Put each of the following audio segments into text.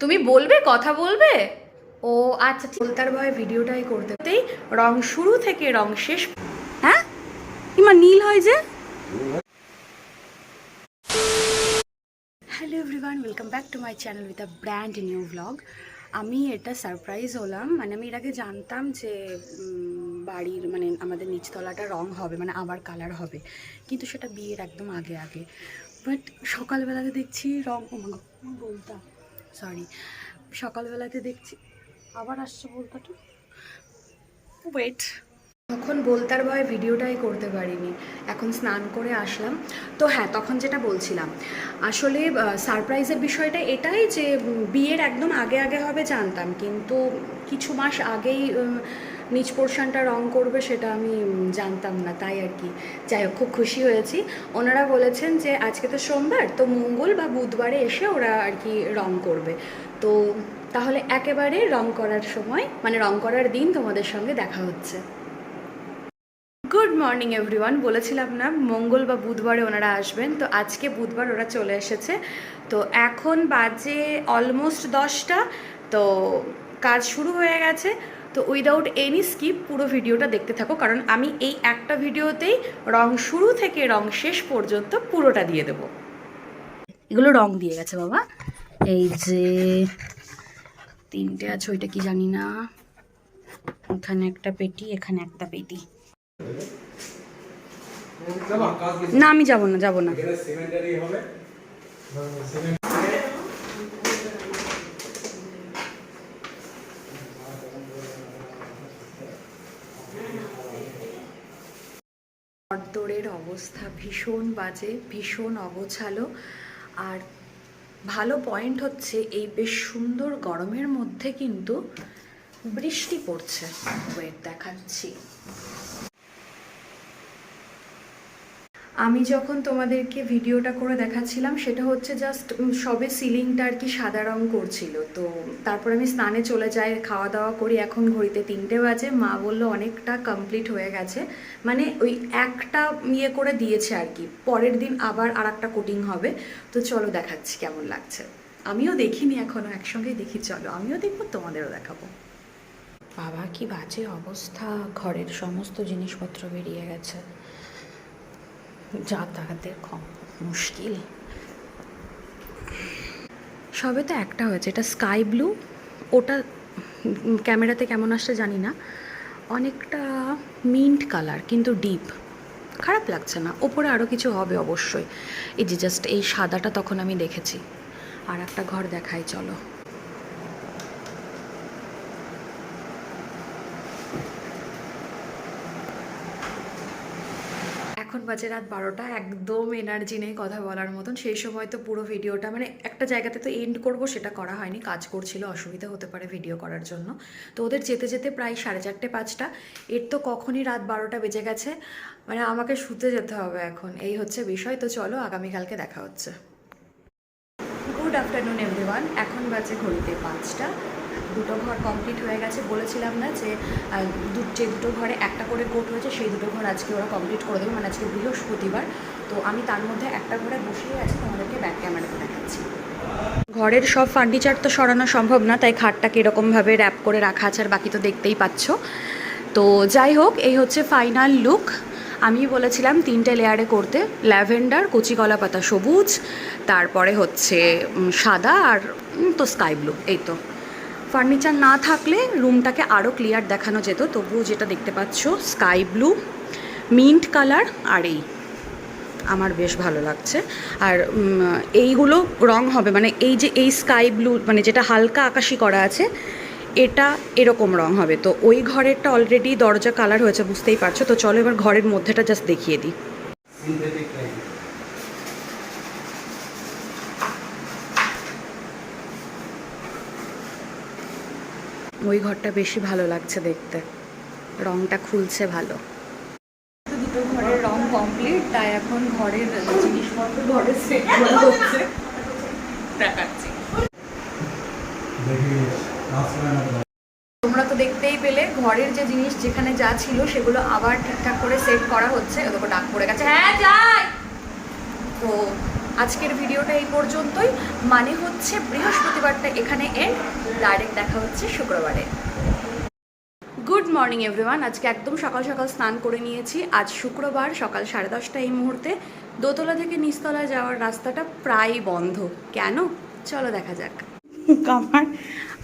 তুমি বলবে, কথা বলবে? ও আচ্ছা, বলতার ভয় ভিডিওটাই করতেই রং শুরু থেকে রং শেষ। হ্যাঁ কিমা নীল হয় যে। Hello everyone, welcome back to my channel with a brand new blog. আমি এটা সারপ্রাইজ হলাম, মানে আমি এর আগে জানতাম যে বাড়ির মানে আমাদের নিচতলাটা রং হবে, মানে আবার কালার হবে, কিন্তু সেটা বিয়ের একদম আগে আগে। বাট সকালবেলাতে দেখছি রং, বলতা সরি, সকালবেলাতে দেখছি আবার আসছে বলতাটা, ওয়েট। তখন বলতার ভয়ে ভিডিওটাই করতে পারিনি, এখন স্নান করে আসলাম। তো হ্যাঁ, তখন যেটা বলছিলাম, আসলে সারপ্রাইজের বিষয়টা এটাই যে বিয়ের একদম আগে আগে হবে জানতাম, কিন্তু কিছু মাস আগেই নিচ পোর্শনটা রং করবে সেটা আমি জানতাম না, তাই আর কি। যাই হোক, খুব খুশি হয়েছি। ওনারা বলেছেন যে আজকে তো সোমবার, তো মঙ্গল বা বুধবারে এসে ওরা আর কি রং করবে। তো তাহলে একেবারে রং করার সময়, মানে রং করার দিন তোমাদের সঙ্গে দেখা হচ্ছে। গুড মর্নিং এভরিওয়ান, বলেছিলাম না মঙ্গল বা বুধবারে ওনারা আসবেন, তো আজকে বুধবার ওরা চলে এসেছে। তো এখন বাজে অলমোস্ট 10টা, তো কাজ শুরু হয়ে গেছে। তো উইদাউট এনি স্কিপ পুরো ভিডিওটা দেখতে থাকো, কারণ আমি এই একটা ভিডিওতেই রং শুরু থেকে রং শেষ পর্যন্ত পুরোটা দিয়ে দেবো। এগুলো রং দিয়ে গেছে বাবা, এই যে 3টে আছে, ওইটা কি জানি না, এখানে একটা পেটি, এখানে একটা পেটি। না আমি যাব না, যাব না। ঘরদোরের অবস্থা ভীষণ বাজে, ভীষণ অগোছালো। আর ভালো পয়েন্ট হচ্ছে এই বেশ সুন্দর গরমের মধ্যে কিন্তু বৃষ্টি পড়ছে। ওয়েট দেখাচ্ছি। আমি যখন তোমাদেরকে ভিডিওটা করে দেখাচ্ছিলাম সেটা হচ্ছে জাস্ট সবে সিলিংটা আর কি সাদা রং করছিল। তো তারপর আমি স্নানে চলে যাই, খাওয়া দাওয়া করি, এখন ঘড়িতে 3টে বাজে। মা বললো অনেকটা কমপ্লিট হয়ে গেছে, মানে ওই একটা ইয়ে করে দিয়েছে আর কি, পরের দিন আবার আর একটা কোটিং হবে। তো চলো দেখাচ্ছি কেমন লাগছে। আমিও দেখিনি এখনো, একসঙ্গেই দেখি, চলো আমিও দেখবো তোমাদেরও দেখাবো। বাবা কি বাজে অবস্থা, ঘরের সমস্ত জিনিসপত্র বেরিয়ে গেছে, যাতায়াতের খুব মুশকিল। সবে তো একটা হয়েছে, এটা স্কাই ব্লু, ওটা ক্যামেরাতে কেমন আসছে জানি না, অনেকটা মিন্ট কালার কিন্তু ডিপ, খারাপ লাগছে না। ওপরে আরও কিছু হবে অবশ্যই, এই যে জাস্ট এই সাদাটা তখন আমি দেখেছি। আর একটা ঘর দেখাই চলো। এখন বাজে রাত 12টা, একদম এনার্জি নেই কথা বলার মতন। সেই সময় তো পুরো ভিডিওটা মানে একটা জায়গাতে তো এন্ড করব, সেটা করা হয়নি, কাজ করছিল, অসুবিধা হতে পারে ভিডিও করার জন্য। তো ওদের যেতে যেতে প্রায় 4:30 5টা, এর তো কখনই রাত 12টা বেজে গেছে, মানে আমাকে শুতে যেতে হবে এখন, এই হচ্ছে বিষয়। তো চলো আগামীকালকে দেখা হচ্ছে। গুড আফটারনুন এভরিওয়ান, এখন বাজে ঘড়িতে 5টা। দুটো ঘর কমপ্লিট হয়ে গেছে, বলেছিলাম না যে যে দুটো ঘরে একটা করে কোট হয়েছে সেই দুটো ঘর আজকে ওরা কমপ্লিট করে দেবে, মানে আজকে বৃহস্পতিবার। তো আমি তার মধ্যে একটা ঘরে বসেই আছি, তোমাদেরকে ব্যাক ক্যামেরাতে দেখাচ্ছি। ঘরের সব ফার্নিচার তো সরানো সম্ভব না, তাই খাটটাকে এরকমভাবে র্যাপ করে রাখা আছে, আর বাকি তো দেখতেই পাচ্ছ। তো যাই হোক, এই হচ্ছে ফাইনাল লুক। আমি বলেছিলাম 3টে লেয়ারে করতে, ল্যাভেন্ডার, কচি কলা পাতা সবুজ, তারপরে হচ্ছে সাদা, আর তো স্কাই ব্লু। এই তো ফার্নিচার না থাকলে রুমটাকে আরও ক্লিয়ার দেখানো যেত, তবুও যেটা দেখতে পাচ্ছ স্কাই ব্লু, মিন্ট কালার, আর এই আমার বেশ ভালো লাগছে। আর এইগুলো রং হবে, মানে এই যে এই স্কাই ব্লু, মানে যেটা হালকা আকাশি করা আছে, এটা এরকম রং হবে। তো ওই ঘরেরটা অলরেডি দরজা কালার হয়েছে, বুঝতেই পারছো। তো চলো এবার ঘরের মধ্যেটা জাস্ট দেখিয়ে দিই। ওই ঘরটা বেশি ভালো লাগছে দেখতে, রংটা খুলছে ভালো। দুটো ঘরের রং কমপ্লিট, তাই এখন ঘরের জিনিসপত্র ঘরে সেট করা হচ্ছে, দেখাচ্ছি। তোমরা তো দেখতেই পেলে ঘরের যে জিনিস যেখানে যা ছিল সেগুলো আবার ঠিকঠাক করে সেট করা হচ্ছে। ওদেরকে ডাক পড়ে গেছে, হ্যাঁ যাই। তো আজকের ভিডিওটা এই পর্যন্তই, মানে হচ্ছে বৃহস্পতিবারটা এখানে এন্ড, ডাইরেক্ট দেখা হচ্ছে শুক্রবারে। Good morning everyone. আজকে একদম সকাল সকাল স্নান করে নিয়েছি। আজ শুক্রবার, সকাল 10:30 এই মুহূর্তে। দোতলা থেকে নিচতলায় যাওয়ার রাস্তাটা প্রায় বন্ধ। কেন? চলো দেখা যাক।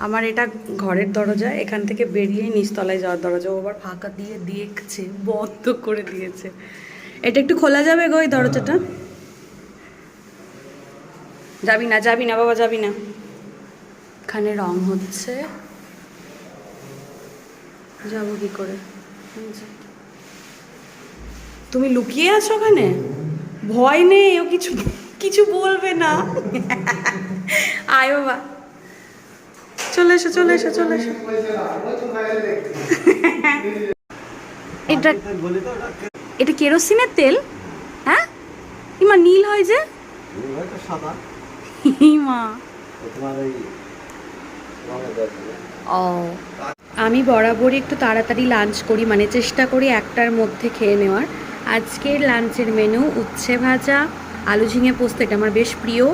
আমার এটা ঘরের দরজা, এখান থেকে বেরিয়ে নিচতলায় যাওয়ার দরজা। ও আবার ফাঁকা দিয়ে দেখছে, বন্ধ করে দিয়েছে। এটা একটু খোলা যাবে গো এই দরজাটা? যাবি না, যাবি না বাবা, যাবি না। এখানে রং হচ্ছে, যাবো কি করে? তুমি লুকিয়ে আছো ওখানে? ভয় নেই, ও কিছু কিছু বলবে না। আয় বাবা, চলে এসো, চলে এসো, চলে এসো। এটা এটা কেরোসিনের তেল? হ্যাঁ, ইমা নীল হয় যে। ইমা ও, আমি বরাবরই একটু তাড়াতাড়ি লাঞ্চ করি, মানে চেষ্টা করি 1টার মধ্যে খেয়ে নেওয়ার। আজকের লাঞ্চের মেনু উচ্ছে ভাজা, আলু ঝিঙে পোস্ত, এটা আমার বেশ প্রিয়,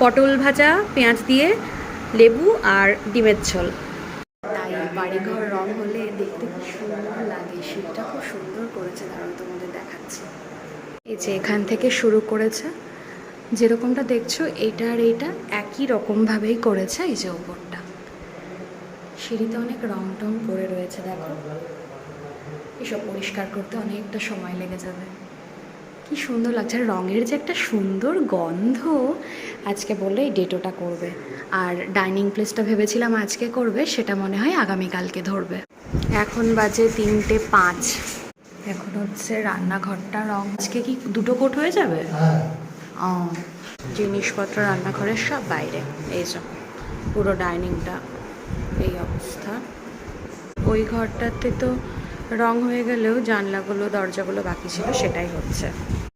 পটল ভাজা পেঁয়াজ দিয়ে, লেবু আর ডিমের ঝোল। তাই বাড়িঘর রং হলে দেখতে খুব সুন্দর লাগে। শীতটা খুব সুন্দর করেছে, দাঁড়াও তোমাদের দেখাচ্ছি। এই যে এখান থেকে শুরু করেছে, যেরকমটা দেখছো এইটা আর এইটা একই রকমভাবেই করেছে। এই যে ওপরটা সিঁড়িতে অনেক রং টং পড়ে রয়েছে, দেখো। এসব পরিষ্কার করতে অনেকটা সময় লেগে যাবে। কি সুন্দর লাগছে, আর রঙের যে একটা সুন্দর গন্ধ। আজকে বললে এই ডেটোটা করবে, আর ডাইনিং প্লেসটা ভেবেছিলাম আজকে করবে, সেটা মনে হয় আগামীকালকে ধরবে। এখন বাজে 3:05। এখন হচ্ছে রান্নাঘরটা রং। আজকে কি 2টো কোট হয়ে যাবে? ও, জিনিসপত্র রান্নাঘরের সব বাইরে। এই যে পুরো ডাইনিংটা এই অবস্থা। ওই ঘরটাতে তো রং হয়ে গেলেও জানলাগুলো দরজাগুলো বাকি ছিল, সেটাই হচ্ছে।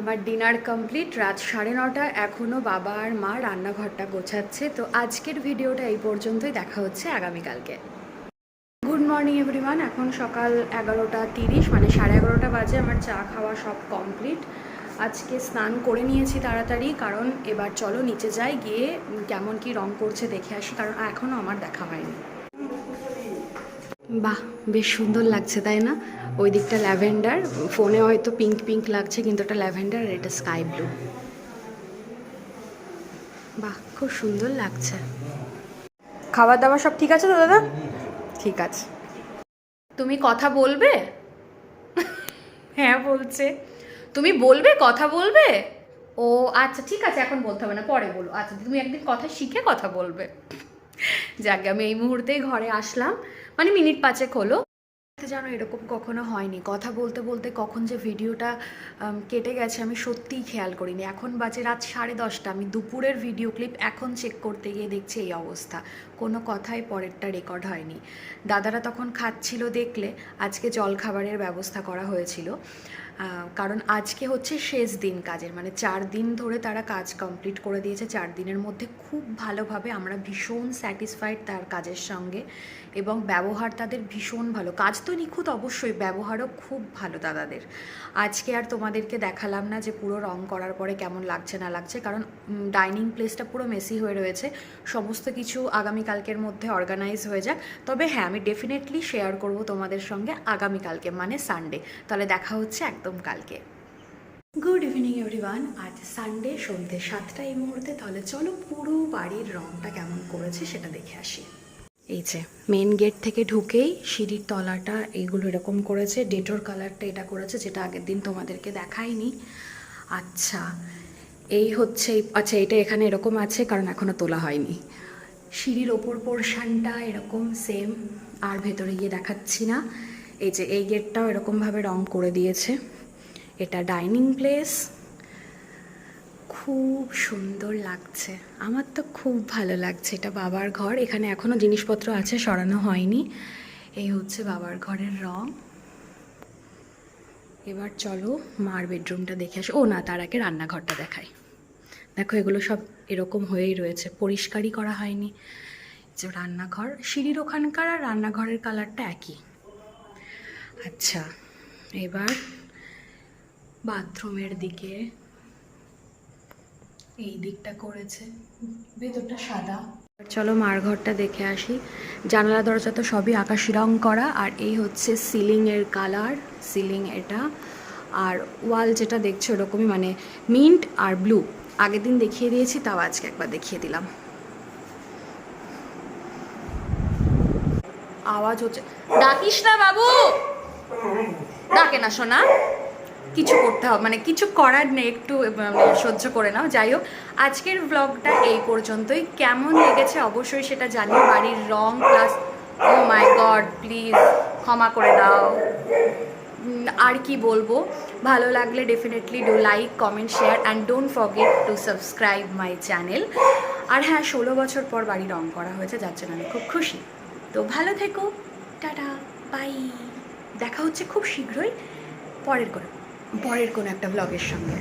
আমার ডিনার কমপ্লিট, রাত 9:30। এখনও বাবা আর মা রান্নাঘরটা গোছাচ্ছে। তো আজকের ভিডিওটা এই পর্যন্তই, দেখা হচ্ছে আগামীকালকে। Good morning everyone. এখন সকাল 11:30, মানে 11:30 বাজে। আমার চা খাওয়া সব কমপ্লিট। আজকে স্নান করে নিয়েছি তাড়াতাড়ি, কারণ এবার চলো নিচে যাই, গিয়ে কেমন কি রং করছে দেখে আসি, কারণ এখনও আমার দেখা হয়নি। বাহ, বেশ সুন্দর লাগছে তাই না? ওই দিকটা ল্যাভেন্ডার, ফোনে হয়তো পিঙ্ক পিঙ্ক লাগছে, কিন্তু এটা ল্যাভেন্ডার আর এটা স্কাই ব্লু। বাহ, খুব সুন্দর লাগছে। খাবার দাবার সব ঠিক আছে তো দাদা? ঠিক আছে। তুমি কথা বলবে? হ্যাঁ বলছে। তুমি বলবে, কথা বলবে? ও আচ্ছা, ঠিক আছে, এখন বলতে হবে না, পরে বলো। আচ্ছা, তুমি একদিন কথা শিখে কথা বলবে। যাকে আমি এই মুহূর্তেই ঘরে আসলাম, মানে মিনিট 5 হলো। জানো, এরকম কখনো হয়নি, কথা বলতে বলতে কখন যে ভিডিওটা কেটে গেছে আমি সত্যিই খেয়াল করিনি। এখন বাজে রাত 10:30, আমি দুপুরের ভিডিও ক্লিপ এখন চেক করতে গিয়ে দেখছি এই অবস্থা, কোনো কথাই পরেরটা রেকর্ড হয়নি। দাদারা তখন খাচ্ছিল দেখলে। আজকে জলখাবারের ব্যবস্থা করা হয়েছিল, কারণ আজকে হচ্ছে শেষ দিন কাজের, মানে 4 দিন ধরে তারা কাজ কমপ্লিট করে দিয়েছে। 4 দিনের মধ্যে খুব ভালোভাবে, আমরা ভীষণ স্যাটিসফাইড তার কাজের সঙ্গে, এবং ব্যবহার তাদের ভীষণ ভালো। কাজ তো নিখুঁত অবশ্যই, ব্যবহারও খুব ভালো দাদাদের। আজকে আর তোমাদেরকে দেখালাম না যে পুরো রং করার পরে কেমন লাগছে না লাগছে, কারণ ডাইনিং প্লেসটা পুরো মেসি হয়ে রয়েছে। সমস্ত কিছু আগামীকালকের মধ্যে অর্গানাইজ হয়ে যাক। তবে হ্যাঁ, আমি ডেফিনেটলি শেয়ার করব তোমাদের সঙ্গে আগামীকালকে, মানে সানডে। তাহলে দেখা হচ্ছে একদম কালকে। Good evening everyone. আজ সানডে, সন্ধ্যে 7টা এই মুহূর্তে। তাহলে চলো পুরো বাড়ির রংটা কেমন করেছে সেটা দেখে আসি। এই যে মেন গেট থেকে ঢুকেই সিঁড়ির তলাটা এইগুলো এরকম করেছে। ডেটোর কালারটা এটা করেছে, যেটা আগের দিন তোমাদেরকে দেখাইনি। আচ্ছা, এই হচ্ছে, আচ্ছা এটা এখানে এরকম আছে কারণ এখনও তোলা হয়নি। সিঁড়ির ওপর পোর্শনটা এরকম সেম, আর ভেতরে গিয়ে দেখাচ্ছি না। এই যে এই গেটটাও এরকমভাবে রং করে দিয়েছে। এটা ডাইনিং প্লেস, খুব সুন্দর লাগছে, আমার তো খুব ভালো লাগছে। এটা বাবার ঘর, এখানে এখনও জিনিসপত্র আছে, সরানো হয়নি। এই হচ্ছে বাবার ঘরের রং। এবার চলো মার বেডরুমটা দেখে আসি। ও না, তার আগে রান্নাঘরটা দেখাই। দেখো এগুলো সব এরকম হয়েই রয়েছে, পরিষ্কারই করা হয়নি। যে রান্নাঘর, সিঁড়ির ওখানকার আর রান্নাঘরের কালারটা একই। আচ্ছা, এবার বাথরুমের দিকে এই দিকটা করেছে, ভেতরটা সাদা। চলো মার ঘরটা দেখে আসি। জানালা দরজা তো সবই আকাশি রং করা, আর এই হচ্ছে সিলিংয়ের কালার, সিলিং এটা। আর ওয়াল যেটা দেখছো ওরকমই, মানে মিন্ট আর ব্লু। আগের দিন দেখিয়ে দিয়েছি, তাও আজকে একবার দেখিয়ে দিলাম। আওয়াজ হচ্ছে, ডাকিস না বাবু, ডাকে না শোনা। কিছু করতে হবে, মানে কিছু করার নেই, একটু সহ্য করে নাও। যাই হোক, আজকের ব্লগটা এই পর্যন্তই। কেমন লেগেছে অবশ্যই সেটা জানিও। বাড়ির রং plus, oh my god please ক্ষমা করে দাও। আর কি বলবো, ভালো লাগলে definitely do like, comment, share and don't forget to subscribe my channel. আর হ্যাঁ, 16 বছর পর বাড়ি রং করা হয়েছে, যার জন্য আমি খুব খুশি। তো ভালো থেকো, টাটা, বাই। দেখা হচ্ছে খুব শীঘ্রই পরের কোনো একটা ব্লগের সঙ্গে।